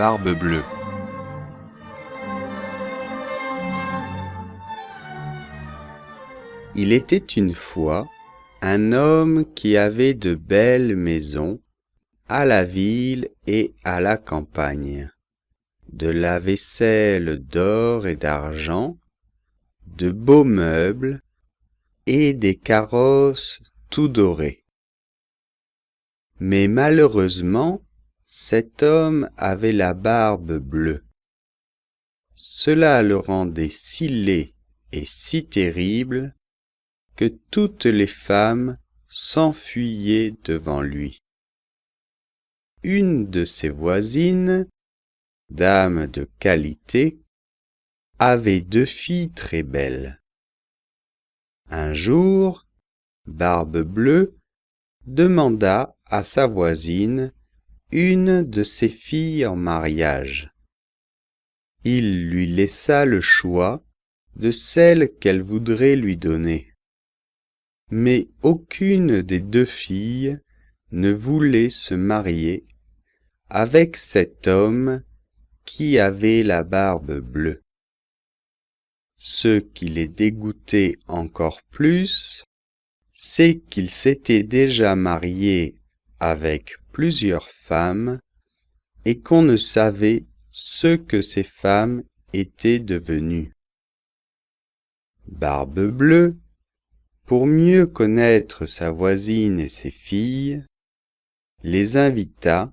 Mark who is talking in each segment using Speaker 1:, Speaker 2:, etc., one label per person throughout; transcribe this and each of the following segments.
Speaker 1: Barbe Bleue. Il était une fois un homme qui avait de belles maisons à la ville et à la campagne, de la vaisselle d'or et d'argent, de beaux meubles et des carrosses tout dorés. Mais malheureusement, cet homme avait la barbe bleue. Cela le rendait si laid et si terrible que toutes les femmes s'enfuyaient devant lui. Une de ses voisines, dame de qualité, avait 2 filles très belles. Un jour, Barbe Bleue demanda à sa voisine une de ses filles en mariage. Il lui laissa le choix de celle qu'elle voudrait lui donner. Mais aucune des 2 filles ne voulait se marier avec cet homme qui avait la barbe bleue. Ce qui les dégoûtait encore plus, c'est qu'il s'était déjà marié avec plusieurs femmes et qu'on ne savait ce que ces femmes étaient devenues. Barbe Bleue, pour mieux connaître sa voisine et ses filles, les invita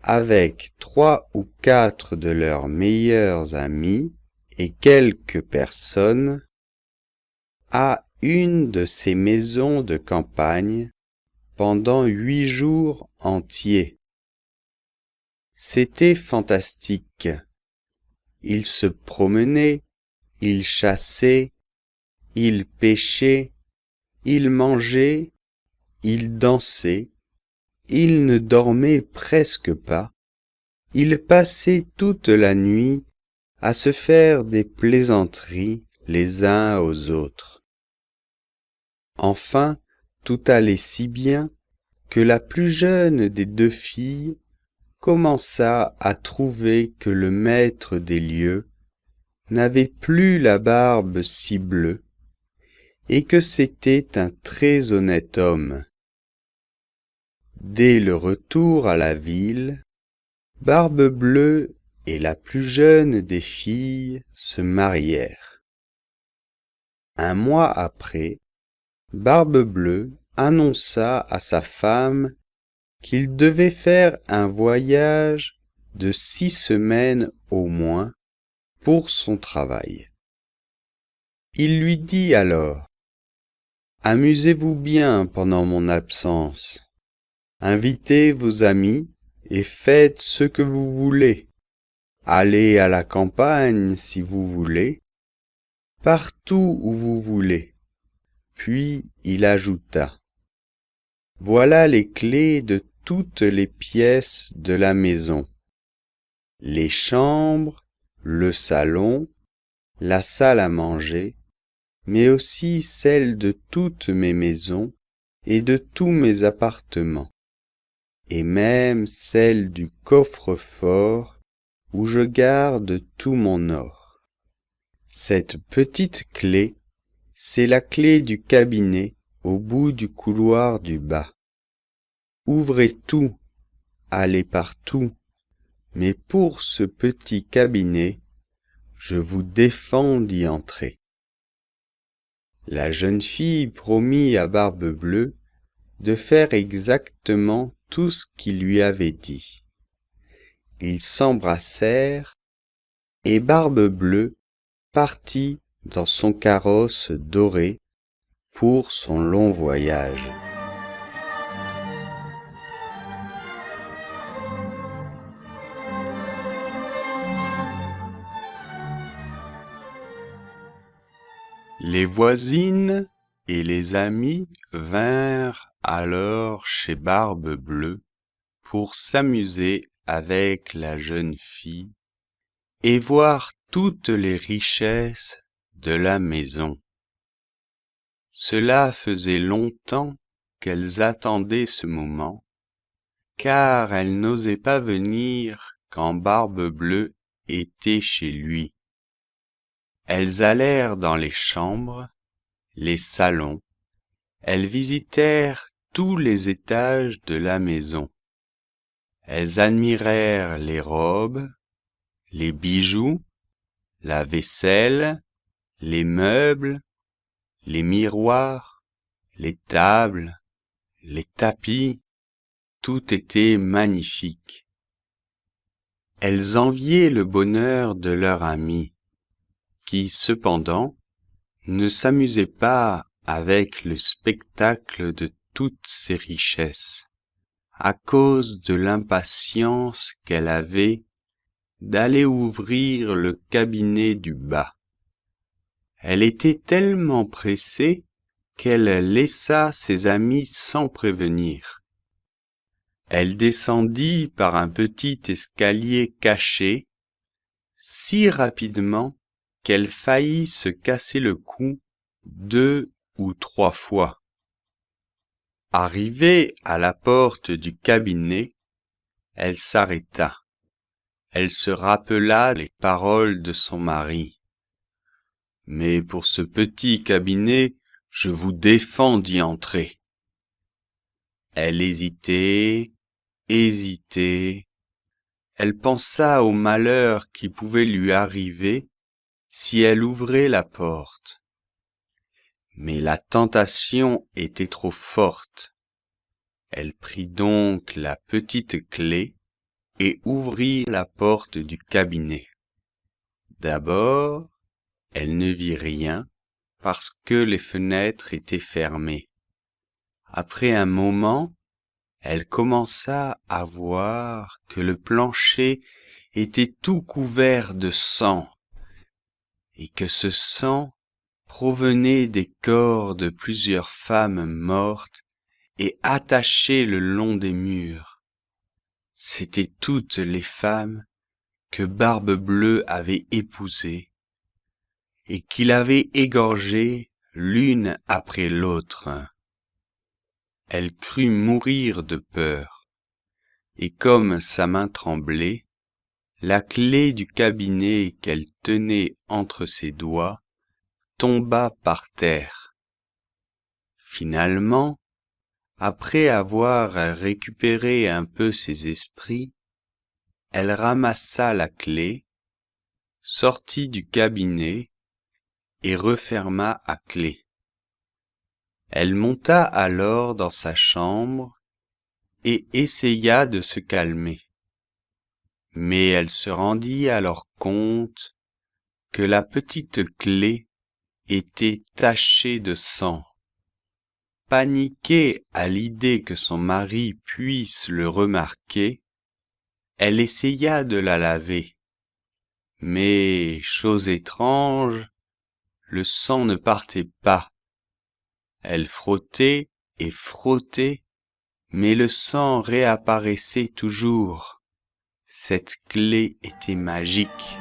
Speaker 1: avec 3 ou 4 de leurs meilleurs amis et quelques personnes à une de ses maisons de campagne pendant 8 jours entiers. C'était fantastique. Ils se promenaient, ils chassaient, ils pêchaient, ils mangeaient, ils dansaient, ils ne dormaient presque pas, ils passaient toute la nuit à se faire des plaisanteries les uns aux autres. Enfin, tout allait si bien que la plus jeune des 2 filles commença à trouver que le maître des lieux n'avait plus la barbe si bleue et que c'était un très honnête homme. Dès le retour à la ville, Barbe Bleue et la plus jeune des filles se marièrent. Un mois après, Barbe Bleue annonça à sa femme qu'il devait faire un voyage de 6 semaines au moins pour son travail. Il lui dit alors: « Amusez-vous bien pendant mon absence. Invitez vos amis et faites ce que vous voulez. Allez à la campagne si vous voulez, partout où vous voulez. » Puis il ajouta: « Voilà les clés de toutes les pièces de la maison, les chambres, le salon, la salle à manger, mais aussi celles de toutes mes maisons et de tous mes appartements, et même celle du coffre-fort où je garde tout mon or. Cette petite clé, c'est la clé du cabinet au bout du couloir du bas. Ouvrez tout, allez partout, mais pour ce petit cabinet, je vous défends d'y entrer. » La jeune fille promit à Barbe Bleue de faire exactement tout ce qu'il lui avait dit. Ils s'embrassèrent et Barbe Bleue partit dans son carrosse doré pour son long voyage. Les voisines et les amis vinrent alors chez Barbe Bleue pour s'amuser avec la jeune fille et voir toutes les richesses de la maison. Cela faisait longtemps qu'elles attendaient ce moment, car elles n'osaient pas venir quand Barbe-Bleue était chez lui. Elles allèrent dans les chambres, les salons, elles visitèrent tous les étages de la maison. Elles admirèrent les robes, les bijoux, la vaisselle, les meubles, les miroirs, les tables, les tapis, tout était magnifique. Elles enviaient le bonheur de leur amie, qui cependant ne s'amusait pas avec le spectacle de toutes ces richesses, à cause de l'impatience qu'elle avait d'aller ouvrir le cabinet du bas. Elle était tellement pressée qu'elle laissa ses amis sans prévenir. Elle descendit par un petit escalier caché, si rapidement qu'elle faillit se casser le cou 2 ou 3 fois. Arrivée à la porte du cabinet, elle s'arrêta. Elle se rappela les paroles de son mari. « Mais pour ce petit cabinet, je vous défends d'y entrer. » Elle hésitait, hésitait. Elle pensa au malheur qui pouvait lui arriver si elle ouvrait la porte. Mais la tentation était trop forte. Elle prit donc la petite clé et ouvrit la porte du cabinet. D'abord, elle ne vit rien parce que les fenêtres étaient fermées. Après un moment, elle commença à voir que le plancher était tout couvert de sang et que ce sang provenait des corps de plusieurs femmes mortes et attachées le long des murs. C'étaient toutes les femmes que Barbe-Bleue avait épousées et qu'il avait égorgées l'une après l'autre. Elle crut mourir de peur, et comme sa main tremblait, la clé du cabinet qu'elle tenait entre ses doigts tomba par terre. Finalement, après avoir récupéré un peu ses esprits, elle ramassa la clé, sortit du cabinet et referma à clé. Elle monta alors dans sa chambre et essaya de se calmer. Mais elle se rendit alors compte que la petite clé était tachée de sang. Paniquée à l'idée que son mari puisse le remarquer, elle essaya de la laver. Mais, chose étrange, le sang ne partait pas. Elle frottait et frottait, mais le sang réapparaissait toujours. Cette clé était magique.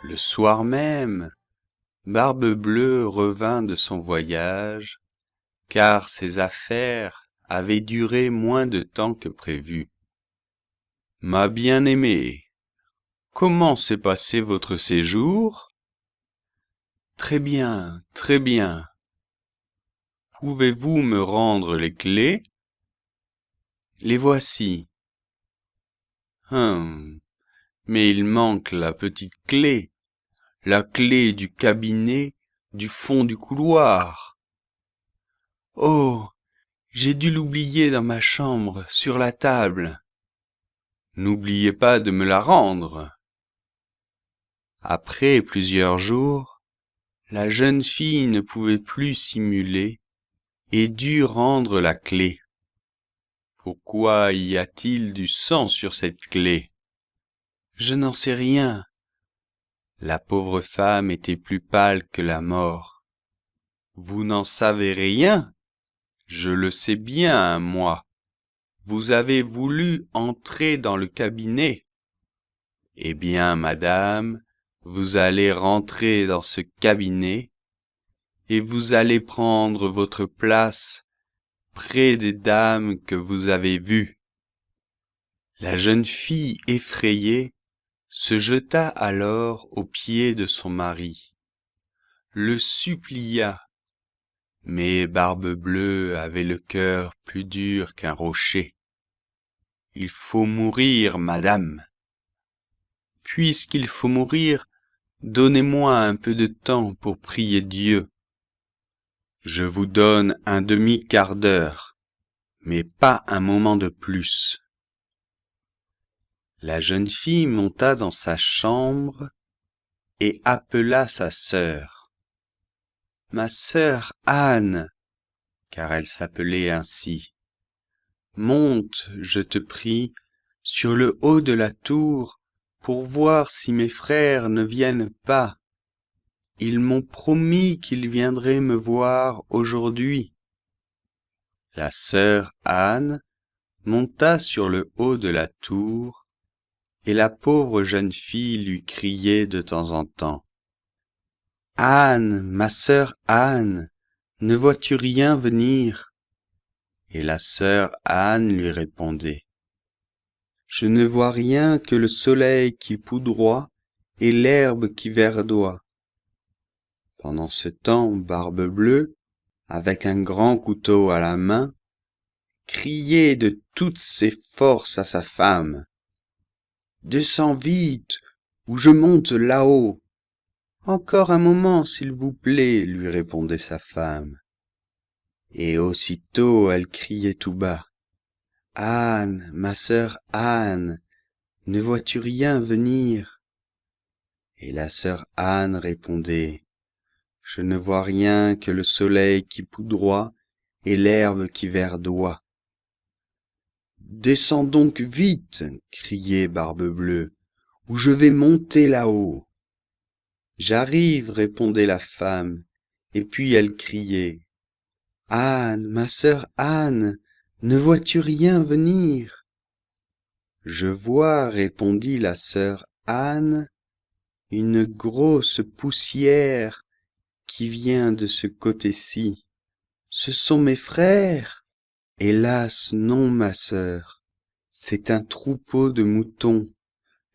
Speaker 1: Le soir même, Barbe-Bleue revint de son voyage, car ses affaires avaient duré moins de temps que prévu. « Ma bien-aimée, comment s'est passé votre séjour ? » ?»« Très bien, très bien. Pouvez-vous me rendre les clés ? » ?»« Les voici. »« Mais il manque la petite clé, la clé du cabinet du fond du couloir. »« Oh, j'ai dû l'oublier dans ma chambre, sur la table. »« N'oubliez pas de me la rendre. » Après plusieurs jours, la jeune fille ne pouvait plus simuler et dut rendre la clé. « Pourquoi y a-t-il du sang sur cette clé ? » ?»« Je n'en sais rien. » La pauvre femme était plus pâle que la mort. « Vous n'en savez rien ? Je le sais bien, moi. Vous avez voulu entrer dans le cabinet. Eh bien, madame, vous allez rentrer dans ce cabinet et vous allez prendre votre place près des dames que vous avez vues. » La jeune fille, effrayée, se jeta alors aux pieds de son mari, le supplia, mais Barbe-Bleue avait le cœur plus dur qu'un rocher. « Il faut mourir, madame. Puisqu'il faut mourir, donnez-moi un peu de temps pour prier Dieu. Je vous donne un demi-quart d'heure, mais pas un moment de plus. » La jeune fille monta dans sa chambre et appela sa sœur. « Ma sœur Anne, » car elle s'appelait ainsi, « monte, je te prie, sur le haut de la tour pour voir si mes frères ne viennent pas. Ils m'ont promis qu'ils viendraient me voir aujourd'hui. » La sœur Anne monta sur le haut de la tour, et la pauvre jeune fille lui criait de temps en temps. « Anne, ma sœur Anne, ne vois-tu rien venir ?» Et la sœur Anne lui répondait. « Je ne vois rien que le soleil qui poudroie et l'herbe qui verdoie. » Pendant ce temps, Barbe-Bleue, avec un grand couteau à la main, criait de toutes ses forces à sa femme. « Descends vite, ou je monte là-haut. »« Encore un moment, s'il vous plaît, » lui répondait sa femme. Et aussitôt elle criait tout bas. « Anne, ma sœur Anne, ne vois-tu rien venir ?» Et la sœur Anne répondait. « Je ne vois rien que le soleil qui poudroie et l'herbe qui verdoie. »« Descends donc vite, » criait Barbe-Bleue, « ou je vais monter là-haut. »« J'arrive, » répondait la femme, et puis elle criait. « Anne, ma sœur Anne, ne vois-tu rien venir ?»« Je vois, » répondit la sœur Anne, « une grosse poussière qui vient de ce côté-ci. Ce sont mes frères. »« Hélas, non, ma sœur, c'est un troupeau de moutons.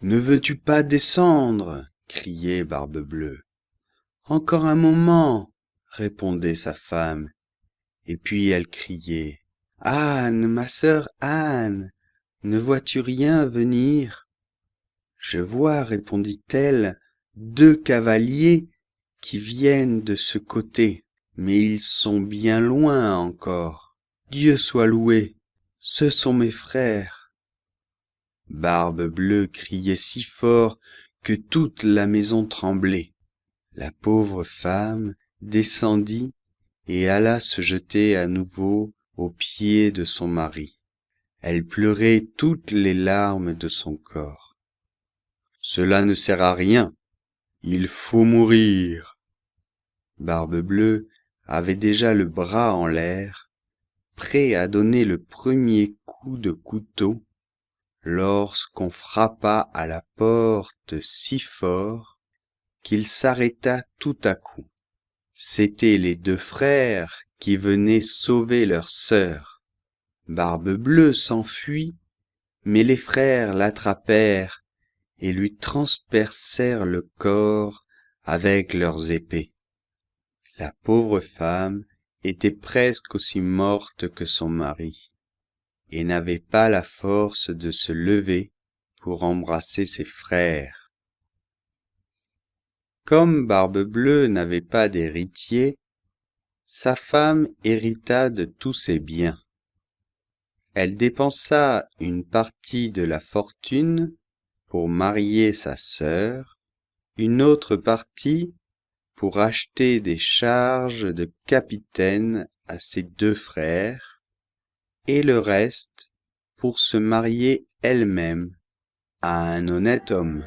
Speaker 1: Ne veux-tu pas descendre ?» criait Barbe-Bleue. « Encore un moment, » répondait sa femme, et puis elle criait. « Anne, ma sœur Anne, ne vois-tu rien venir ?»« Je vois, » répondit-elle, « 2 cavaliers qui viennent de ce côté, mais ils sont bien loin encore. Dieu soit loué, ce sont mes frères. » Barbe-Bleue criait si fort que toute la maison tremblait. La pauvre femme descendit et alla se jeter à nouveau aux pieds de son mari. Elle pleurait toutes les larmes de son corps. « Cela ne sert à rien, il faut mourir. » Barbe-Bleue avait déjà le bras en l'air, prêt à donner le premier coup de couteau, lorsqu'on frappa à la porte si fort qu'il s'arrêta tout à coup. C'étaient les 2 frères qui venaient sauver leur sœur. Barbe-Bleue s'enfuit, mais les frères l'attrapèrent et lui transpercèrent le corps avec leurs épées. La pauvre femme était presque aussi morte que son mari, et n'avait pas la force de se lever pour embrasser ses frères. Comme Barbe-Bleue n'avait pas d'héritier, sa femme hérita de tous ses biens. Elle dépensa une partie de la fortune pour marier sa sœur, une autre partie pour acheter des charges de capitaine à ses 2 frères, et le reste pour se marier elle-même à un honnête homme.